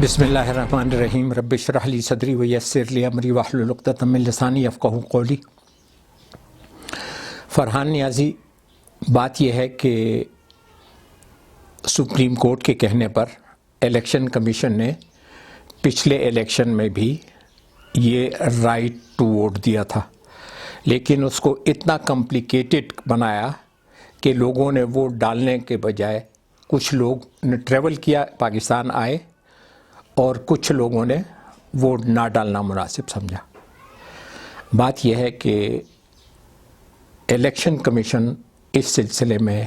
بسم اللہ الرحمن الرحیم رب اشرح لی صدری ویسر لی امری واحلل عقدۃ من لسانی یفقہوا قولی۔ فرحان نیازی، بات یہ ہے کہ سپریم کورٹ کے کہنے پر الیکشن کمیشن نے پچھلے الیکشن میں بھی یہ رائٹ ٹو ووٹ دیا تھا، لیکن اس کو اتنا کمپلیکیٹڈ بنایا کہ لوگوں نے ووٹ ڈالنے کے بجائے کچھ لوگ نے ٹریول کیا، پاکستان آئے، اور کچھ لوگوں نے ووٹ نہ ڈالنا مناسب سمجھا۔ بات یہ ہے کہ الیکشن کمیشن اس سلسلے میں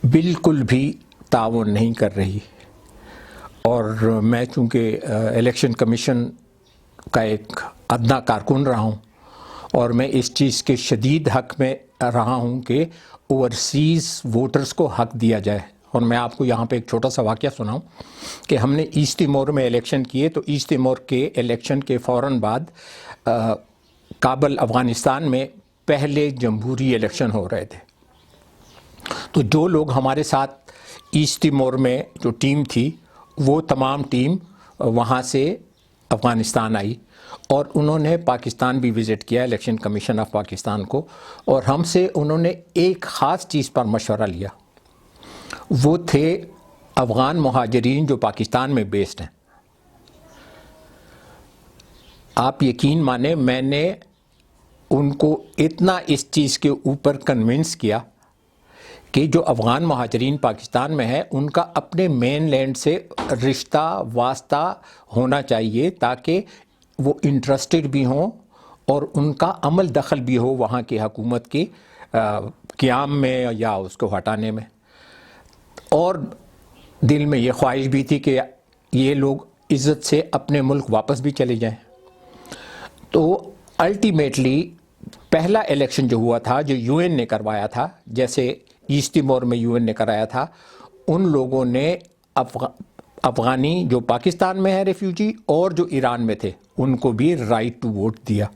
بالکل بھی تعاون نہیں کر رہی، اور میں چونکہ الیکشن کمیشن کا ایک ادنا کارکن رہا ہوں، اور میں اس چیز کے شدید حق میں رہا ہوں کہ اوورسیز ووٹرز کو حق دیا جائے۔ اور میں آپ کو یہاں پہ ایک چھوٹا سا واقعہ سناؤں کہ ہم نے ایسٹ تیمور میں الیکشن کیے، تو ایسٹ تیمور کے الیکشن کے فوراً بعد کابل افغانستان میں پہلے جمہوری الیکشن ہو رہے تھے۔ تو جو لوگ ہمارے ساتھ ایسٹ تیمور میں جو ٹیم تھی، وہ تمام ٹیم وہاں سے افغانستان آئی، اور انہوں نے پاکستان بھی وزٹ کیا، الیکشن کمیشن آف پاکستان کو، اور ہم سے انہوں نے ایک خاص چیز پر مشورہ لیا۔ وہ تھے افغان مہاجرین جو پاکستان میں بیسڈ ہیں۔ آپ یقین مانیں، میں نے ان کو اتنا اس چیز کے اوپر کنونس کیا کہ جو افغان مہاجرین پاکستان میں ہیں، ان کا اپنے مین لینڈ سے رشتہ واسطہ ہونا چاہیے، تاکہ وہ انٹرسٹڈ بھی ہوں اور ان کا عمل دخل بھی ہو وہاں کی حکومت کے قیام میں یا اس کو ہٹانے میں۔ اور دل میں یہ خواہش بھی تھی کہ یہ لوگ عزت سے اپنے ملک واپس بھی چلے جائیں۔ تو الٹیمیٹلی پہلا الیکشن جو ہوا تھا، جو یو این نے کروایا تھا، جیسے ایسٹ تیمور میں یو این نے کرایا تھا، ان لوگوں نے افغانی جو پاکستان میں ہے ریفیوجی اور جو ایران میں تھے، ان کو بھی رائٹ ٹو ووٹ دیا۔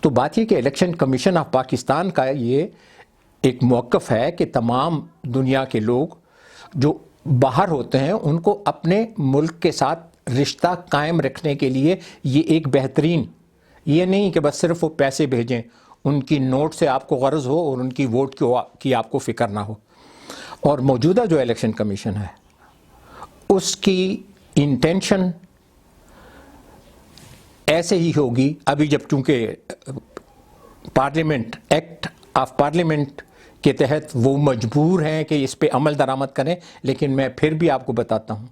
تو بات یہ کہ الیکشن کمیشن آف پاکستان کا یہ ایک موقف ہے کہ تمام دنیا کے لوگ جو باہر ہوتے ہیں، ان کو اپنے ملک کے ساتھ رشتہ قائم رکھنے کے لیے یہ ایک بہترین، یہ نہیں کہ بس صرف وہ پیسے بھیجیں، ان کی نوٹ سے آپ کو غرض ہو اور ان کی ووٹ کی آپ کو فکر نہ ہو۔ اور موجودہ جو الیکشن کمیشن ہے، اس کی انٹینشن ایسے ہی ہوگی۔ ابھی جب چونکہ پارلیمنٹ ایکٹ آف پارلیمنٹ کے تحت وہ مجبور ہیں کہ اس پہ عمل درآمد کریں، لیکن میں پھر بھی آپ کو بتاتا ہوں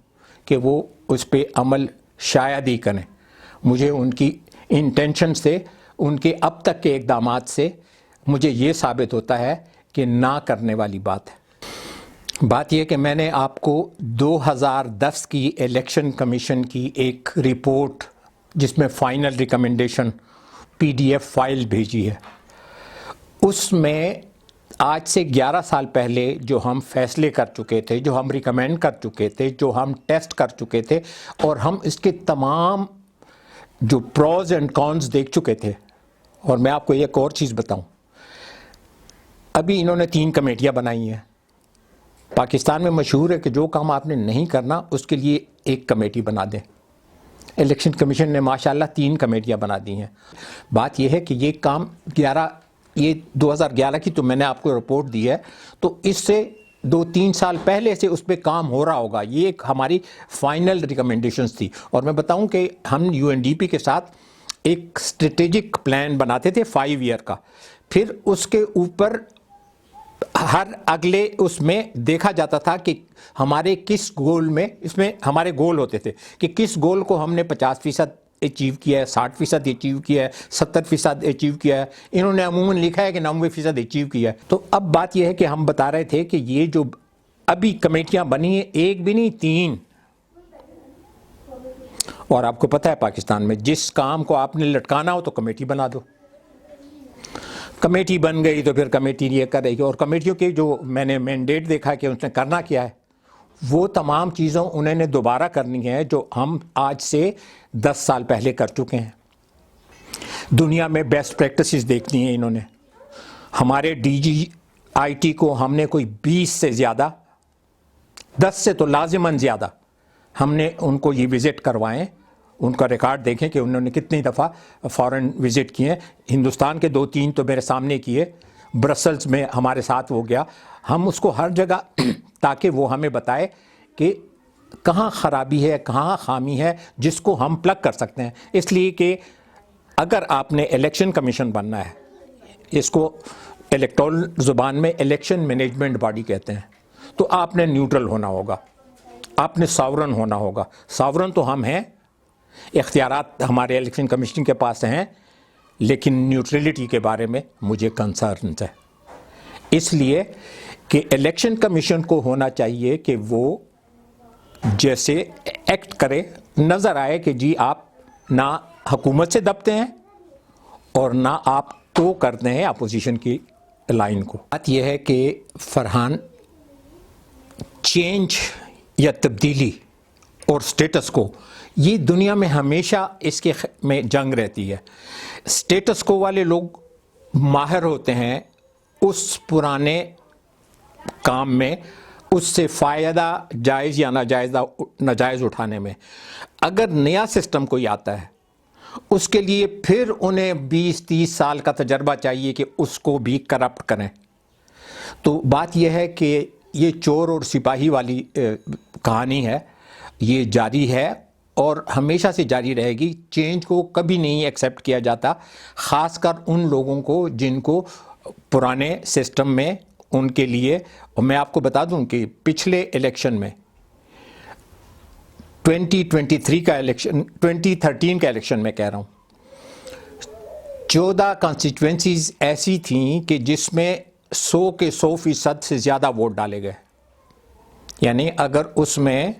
کہ وہ اس پہ عمل شاید ہی کریں۔ مجھے ان کی انٹینشن سے، ان کے اب تک کے اقدامات سے مجھے یہ ثابت ہوتا ہے کہ نہ کرنے والی بات ہے۔ بات یہ کہ میں نے آپ کو 2010 کی الیکشن کمیشن کی ایک رپورٹ، جس میں فائنل ریکمنڈیشن PDF فائل بھیجی ہے، اس میں آج سے 11 سال پہلے جو ہم فیصلے کر چکے تھے، جو ہم ریکمینڈ کر چکے تھے، جو ہم ٹیسٹ کر چکے تھے، اور ہم اس کے تمام جو پروز اینڈ کونز دیکھ چکے تھے۔ اور میں آپ کو ایک اور چیز بتاؤں، ابھی انہوں نے 3 کمیٹیاں بنائی ہیں۔ پاکستان میں مشہور ہے کہ جو کام آپ نے نہیں کرنا، اس کے لیے ایک کمیٹی بنا دیں۔ الیکشن کمیشن نے ماشاءاللہ 3 کمیٹیاں بنا دی ہیں۔ بات یہ ہے کہ یہ کام 2011 کی تو میں نے آپ کو رپورٹ دی ہے، تو اس سے 2-3 سال پہلے سے اس پہ کام ہو رہا ہوگا۔ یہ ایک ہماری فائنل ریکمنڈیشنز تھی۔ اور میں بتاؤں کہ ہم UNDP کے ساتھ ایک اسٹریٹجک پلان بناتے تھے 5 ایئر کا، پھر اس کے اوپر ہر اگلے اس میں دیکھا جاتا تھا کہ ہمارے کس گول میں، اس میں ہمارے گول ہوتے تھے کہ کس گول کو ہم نے 50% اچیو کیا ہے، 60% اچیو کیا ہے، 70% اچیو کیا ہے۔ انہوں نے عموماً لکھا ہے کہ 90% اچیو کیا ہے۔ تو اب بات یہ ہے کہ ہم بتا رہے تھے کہ یہ جو ابھی کمیٹیاں بنی ہیں، ایک بھی نہیں 3، اور آپ کو پتہ ہے پاکستان میں جس کام کو آپ نے لٹکانا ہو تو کمیٹی بنا دو۔ کمیٹی بن گئی تو پھر کمیٹی یہ کرے گی، اور کمیٹیوں کے جو میں نے مینڈیٹ دیکھا کہ اس نے کرنا کیا ہے، وہ تمام چیزوں انہوں نے دوبارہ کرنی ہے جو ہم آج سے 10 سال پہلے کر چکے ہیں۔ دنیا میں بیسٹ پریکٹسز دیکھنی ہیں انہوں نے۔ ہمارے DG IT کو ہم نے کوئی 20 سے زیادہ 10 سے تو لازماً زیادہ ہم نے ان کو یہ وزٹ کروائیں، ان کا ریکارڈ دیکھیں کہ انہوں نے کتنی دفعہ فارن وزٹ کیے ہیں. ہندوستان کے 2-3 تو میرے سامنے کیے، برسلز میں ہمارے ساتھ وہ گیا. ہم اس کو ہر جگہ تاکہ وہ ہمیں بتائے کہ کہاں خرابی ہے، کہاں خامی ہے، جس کو ہم پلگ کر سکتے ہیں. اس لیے کہ اگر آپ نے الیکشن کمیشن بننا ہے، اس کو الیکٹورل زبان میں الیکشن مینجمنٹ باڈی کہتے ہیں، تو آپ نے نیوٹرل ہونا ہوگا، آپ نے ساورن ہونا ہوگا. ساورن تو ہم ہیں، اختیارات ہمارے الیکشن کمیشن کے پاس ہیں، لیکن نیوٹرلٹی کے بارے میں مجھے کنسرنز ہے. اس لیے کہ الیکشن کمیشن کو ہونا چاہیے کہ وہ جیسے ایکٹ کرے، نظر آئے کہ جی آپ نہ حکومت سے دبتے ہیں اور نہ آپ تو کرتے ہیں اپوزیشن کی لائن کو. بات یہ ہے کہ فرحان، چینج یا تبدیلی اور سٹیٹس کو، یہ دنیا میں ہمیشہ اس کے میں جنگ رہتی ہے. سٹیٹس کو والے لوگ ماہر ہوتے ہیں اس پرانے کام میں، اس سے فائدہ جائز یا ناجائز اٹھانے میں. اگر نیا سسٹم کوئی آتا ہے اس کے لیے پھر انہیں 20-30 سال کا تجربہ چاہیے کہ اس کو بھی کرپٹ کریں. تو بات یہ ہے کہ یہ چور اور سپاہی والی کہانی ہے، یہ جاری ہے اور ہمیشہ سے جاری رہے گی. چینج کو کبھی نہیں ایکسیپٹ کیا جاتا، خاص کر ان لوگوں کو جن کو پرانے سسٹم میں ان کے لیے. اور میں آپ کو بتا دوں کہ پچھلے الیکشن میں 2023 کا الیکشن، 2013 کا الیکشن میں کہہ رہا ہوں، 14 کانسٹیچوئنسیز ایسی تھیں کہ جس میں 100 کے 100% سے زیادہ ووٹ ڈالے گئے. یعنی اگر اس میں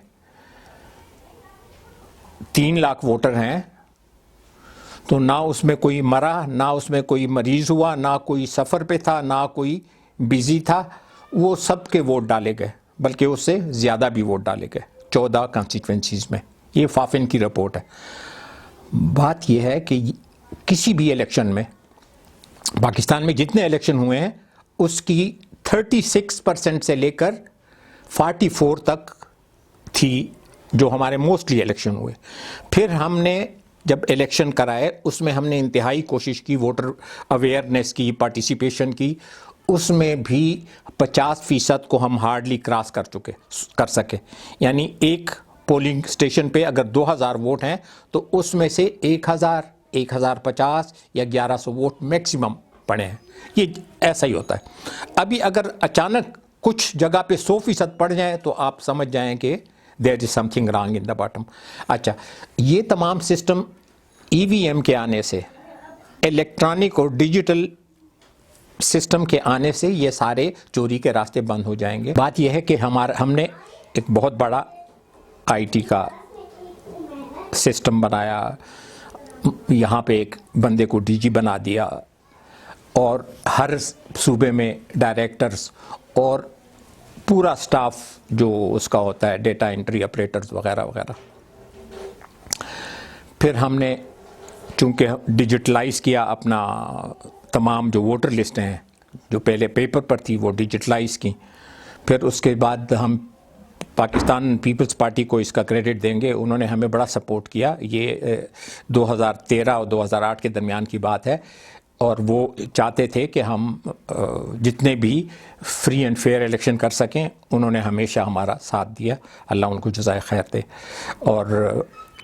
3 لاکھ ووٹر ہیں تو نہ اس میں کوئی مرا، نہ اس میں کوئی مریض ہوا، نہ کوئی سفر پہ تھا، نہ کوئی بیزی تھا. وہ سب کے ووٹ ڈالے گئے، بلکہ اس سے زیادہ بھی ووٹ ڈالے گئے 14 کانسٹیچوئنسیز میں. یہ فافن کی رپورٹ ہے. بات یہ ہے کہ کسی بھی الیکشن میں، پاکستان میں جتنے الیکشن ہوئے ہیں اس کی 36% سے لے کر 44 تک تھی جو ہمارے موسٹلی الیکشن ہوئے. پھر ہم نے جب الیکشن کرائے اس میں ہم نے انتہائی کوشش کی، ووٹر اویئرنیس کی، پارٹیسپیشن کی. اس میں بھی 50% کو ہم ہارڈلی کراس کر سکے. یعنی ایک پولنگ سٹیشن پہ اگر 2000 ووٹ ہیں تو اس میں سے 1000، 1050 یا 1100 ووٹ میکسیمم پڑے ہیں. یہ ایسا ہی ہوتا ہے. ابھی اگر اچانک کچھ جگہ پہ 100% پڑ جائیں تو آپ سمجھ جائیں کہ there is something wrong in the bottom. اچھا، یہ تمام سسٹم ای وی ایم کے آنے سے، الیکٹرانک اور ڈیجیٹل سسٹم کے آنے سے یہ سارے چوری کے راستے بند ہو جائیں گے. بات یہ ہے کہ ہم نے ایک بہت بڑا آئی ٹی کا سسٹم بنایا، یہاں پہ ایک بندے کو ڈی جی بنا دیا، اور ہر صوبے میں ڈائریکٹرز اور پورا سٹاف جو اس کا ہوتا ہے، ڈیٹا انٹری آپریٹرز وغیرہ وغیرہ. پھر ہم نے چونکہ ڈیجیٹلائز کیا اپنا تمام جو ووٹر لسٹیں ہیں جو پہلے پیپر پر تھی وہ ڈیجیٹلائز کی. پھر اس کے بعد ہم پاکستان پیپلز پارٹی کو اس کا کریڈٹ دیں گے، انہوں نے ہمیں بڑا سپورٹ کیا. یہ 2013 اور 2008 کے درمیان کی بات ہے، اور وہ چاہتے تھے کہ ہم جتنے بھی فری اینڈ فیئر الیکشن کر سکیں. انہوں نے ہمیشہ ہمارا ساتھ دیا، اللہ ان کو جزائے خیر دے. اور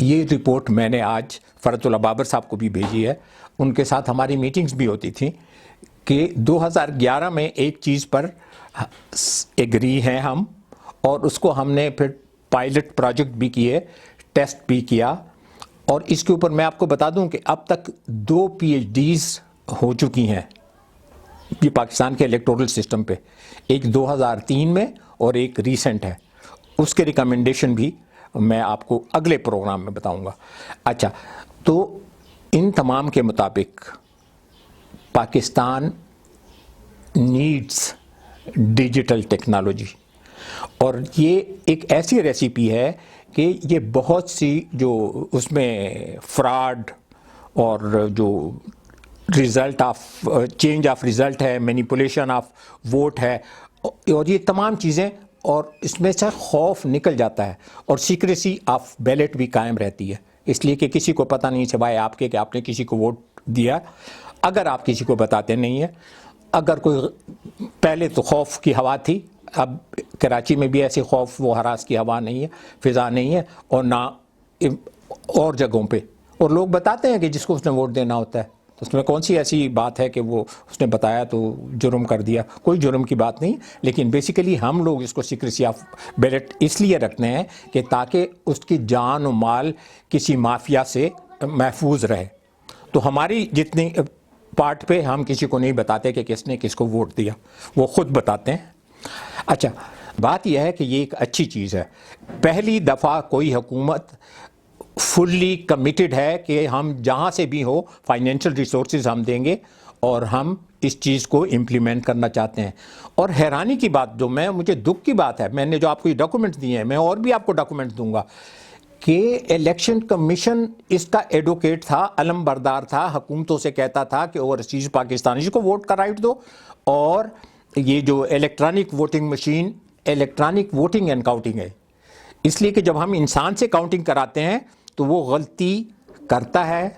یہ رپورٹ میں نے آج فرحت اللہ بابر صاحب کو بھی بھیجی ہے. ان کے ساتھ ہماری میٹنگز بھی ہوتی تھیں کہ 2011 میں ایک چیز پر ایگری ہیں ہم، اور اس کو ہم نے پھر پائلٹ پروجیکٹ بھی کیے، ٹیسٹ بھی کیا. اور اس کے اوپر میں آپ کو بتا دوں کہ اب تک 2 PhDs ہو چکی ہیں یہ پاکستان کے الیکٹورل سسٹم پہ. ایک 2003 میں اور ایک ریسنٹ ہے. اس کے ریکمنڈیشن بھی میں آپ کو اگلے پروگرام میں بتاؤں گا. اچھا، تو ان تمام کے مطابق پاکستان نیڈز ڈیجیٹل ٹیکنالوجی، اور یہ ایک ایسی ریسیپی ہے کہ یہ بہت سی جو اس میں فراڈ اور جو result of change of result ہے، مینیپولیشن آف ووٹ ہے، اور یہ تمام چیزیں اور اس میں سے خوف نکل جاتا ہے اور سیکریسی آف بیلٹ بھی قائم رہتی ہے، اس لیے کہ کسی کو پتہ نہیں سوائے آپ کے کہ آپ نے کسی کو ووٹ دیا. اگر آپ کسی کو بتاتے نہیں ہیں، اگر کوئی پہلے تو خوف کی ہوا تھی، اب کراچی میں بھی ایسی خوف و ہراس کی ہوا نہیں ہے، فضا نہیں ہے، اور نہ اور جگہوں پہ. اور لوگ بتاتے ہیں کہ جس کو اس نے ووٹ دینا ہوتا ہے، تو اس میں کون سی ایسی بات ہے کہ وہ اس نے بتایا تو جرم کر دیا؟ کوئی جرم کی بات نہیں. لیکن بیسیکلی ہم لوگ اس کو سیکریسی آف بیلٹ اس لیے رکھتے ہیں کہ تاکہ اس کی جان و مال کسی مافیا سے محفوظ رہے. تو ہماری جتنی پارٹ پہ ہم کسی کو نہیں بتاتے کہ کس نے کس کو ووٹ دیا، وہ خود بتاتے ہیں. اچھا، بات یہ ہے کہ یہ ایک اچھی چیز ہے. پہلی دفعہ کوئی حکومت فلی کمیٹڈ ہے کہ ہم جہاں سے بھی ہو فائنینشیل ریسورسز ہم دیں گے اور ہم اس چیز کو امپلیمنٹ کرنا چاہتے ہیں. اور حیرانی کی بات، جو مجھے دکھ کی بات ہے، میں نے جو آپ کو یہ ڈاکومنٹ دیے ہیں، میں اور بھی آپ کو ڈاکومنٹ دوں گا، کہ الیکشن کمیشن اس کا ایڈوکیٹ تھا، علم بردار تھا، حکومتوں سے کہتا تھا کہ اوورسیز پاکستانیز کو ووٹ کا رائٹ دو. اور یہ جو electronic voting machine, electronic voting and counting ہے، اس لیے کہ جب ہم انسان سے کاؤنٹنگ کراتے ہیں تو وہ غلطی کرتا ہے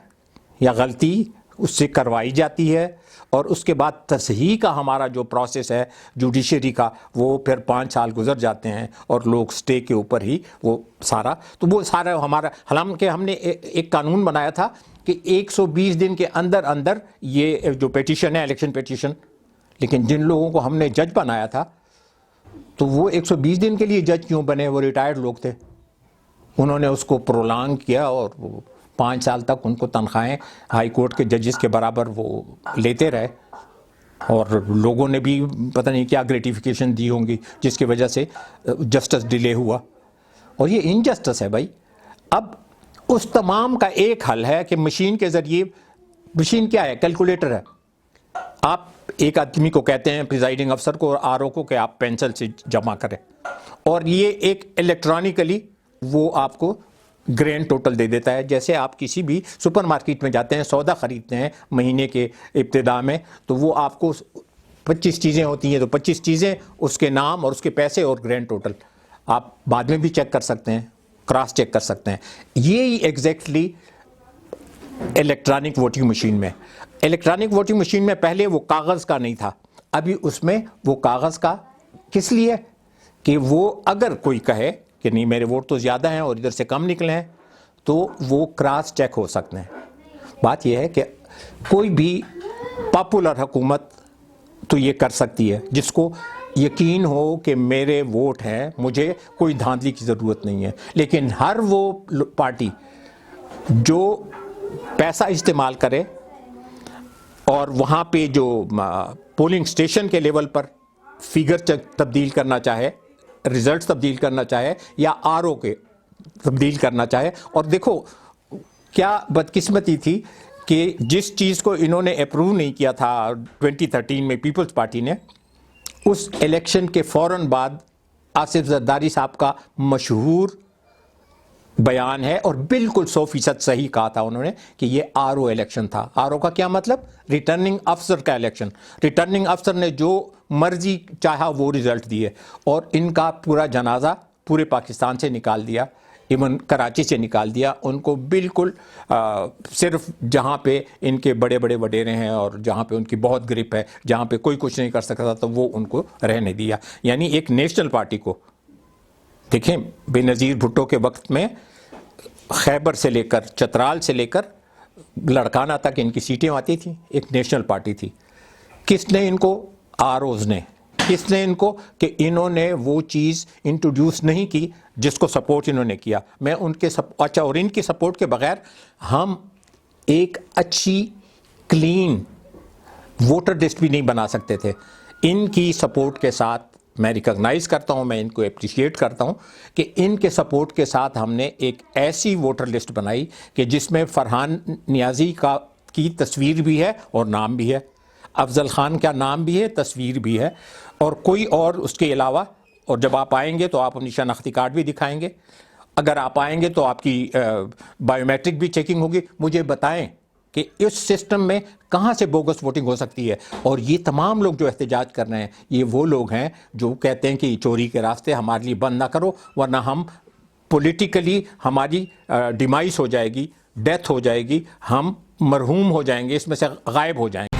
یا غلطی اس سے کروائی جاتی ہے، اور اس کے بعد تصحیح کا ہمارا جو پروسیس ہے جوڈیشری کا، وہ پھر 5 سال گزر جاتے ہیں اور لوگ سٹے کے اوپر ہی وہ سارا، تو وہ سارا ہمارا، حالانکہ ہم نے ایک قانون بنایا تھا کہ 120 دن کے اندر اندر یہ جو پیٹیشن ہے، الیکشن پیٹیشن، لیکن جن لوگوں کو ہم نے جج بنایا تھا تو وہ 120 دن کے لیے جج کیوں بنے؟ وہ ریٹائرڈ لوگ تھے. انہوں نے اس کو پرولانگ کیا اور وہ 5 سال تک ان کو تنخواہیں ہائی کورٹ کے ججز کے برابر وہ لیتے رہے، اور لوگوں نے بھی پتہ نہیں کیا گریٹیفیکیشن دی ہوں گی جس کی وجہ سے جسٹس ڈیلے ہوا. اور یہ انجسٹس ہے بھائی. اب اس تمام کا ایک حل ہے کہ مشین کے ذریعے، مشین کیا ہے؟ کیلکولیٹر ہے. آپ ایک آدمی کو کہتے ہیں، پریزائڈنگ افسر کو اور آر او کو، کہ آپ پینسل سے جمع کریں، اور یہ ایک الیکٹرانکلی وہ آپ کو گرینڈ ٹوٹل دے دیتا ہے. جیسے آپ کسی بھی سپر مارکیٹ میں جاتے ہیں، سودا خریدتے ہیں مہینے کے ابتدا میں، تو وہ آپ کو 25 چیزیں ہوتی ہیں، تو 25 چیزیں، اس کے نام اور اس کے پیسے اور گرینڈ ٹوٹل آپ بعد میں بھی چیک کر سکتے ہیں، کراس چیک کر سکتے ہیں. یہی ایگزیکٹلی الیکٹرانک ووٹنگ مشین میں. الیکٹرانک ووٹنگ مشین میں پہلے وہ کاغذ کا نہیں تھا، ابھی اس میں وہ کاغذ کا کس لیے؟ کہ وہ اگر کوئی کہے کہ نہیں میرے ووٹ تو زیادہ ہیں اور ادھر سے کم نکلے ہیں، تو وہ کراس چیک ہو سکتے ہیں. بات یہ ہے کہ کوئی بھی پاپولر حکومت تو یہ کر سکتی ہے جس کو یقین ہو کہ میرے ووٹ ہیں، مجھے کوئی دھاندلی کی ضرورت نہیں ہے. لیکن ہر وہ پارٹی جو پیسہ استعمال کرے اور وہاں پہ جو پولنگ سٹیشن کے لیول پر فگر تبدیل کرنا چاہے، ریزلٹس تبدیل کرنا چاہے، یا آر او کے تبدیل کرنا چاہے. اور دیکھو کیا بدقسمتی تھی کہ جس چیز کو انہوں نے اپروو نہیں کیا تھا 2013 میں پیپلز پارٹی نے، اس الیکشن کے فوراً بعد آصف زرداری صاحب کا مشہور بیان ہے، اور بالکل 100% صحیح کہا تھا انہوں نے، کہ یہ آر او الیکشن تھا. آر او کا کیا مطلب؟ ریٹرننگ افسر کا الیکشن. ریٹرننگ افسر نے جو مرضی چاہا وہ ریزلٹ دیے، اور ان کا پورا جنازہ پورے پاکستان سے نکال دیا، ایون کراچی سے نکال دیا. ان کو بالکل صرف جہاں پہ ان کے بڑے بڑے وڈیرے ہیں اور جہاں پہ ان کی بہت گرپ ہے، جہاں پہ کوئی کچھ نہیں کر سکتا تھا، تو وہ ان کو رہنے دیا. یعنی ایک نیشنل پارٹی کو دیکھیں، بے نظیر بھٹو کے وقت میں خیبر سے لے کر چترال سے لے کر لڑکانہ تک ان کی سیٹیں آتی تھیں، ایک نیشنل پارٹی تھی. کس نے ان کو؟ آر اوز نے. کس نے ان کو؟ کہ انہوں نے وہ چیز انٹروڈیوس نہیں کی جس کو سپورٹ انہوں نے کیا. میں ان کے اچھا، اور ان کی سپورٹ کے بغیر ہم ایک اچھی کلین ووٹر لسٹ بھی نہیں بنا سکتے تھے. ان کی سپورٹ کے ساتھ میں ریکگنائز کرتا ہوں، میں ان کو اپریشیٹ کرتا ہوں کہ ان کے سپورٹ کے ساتھ ہم نے ایک ایسی ووٹر لسٹ بنائی کہ جس میں فرحان نیازی کی تصویر بھی ہے اور نام بھی ہے، افضل خان کا نام بھی ہے، تصویر بھی ہے، اور کوئی اور اس کے علاوہ. اور جب آپ آئیں گے تو آپ اپنی شناختی کارڈ بھی دکھائیں گے. اگر آپ آئیں گے تو آپ کی بائیو میٹرک بھی چیکنگ ہوگی. مجھے بتائیں کہ اس سسٹم میں کہاں سے بوگس ووٹنگ ہو سکتی ہے. اور یہ تمام لوگ جو احتجاج کر رہے ہیں یہ وہ لوگ ہیں جو کہتے ہیں کہ چوری کے راستے ہمارے لیے بند نہ کرو ورنہ ہم پولیٹیکلی ہماری ڈیمائس ہو جائے گی, ڈیتھ ہو جائے گی, ہم مرحوم ہو جائیں گے, اس میں سے غائب ہو جائیں گے.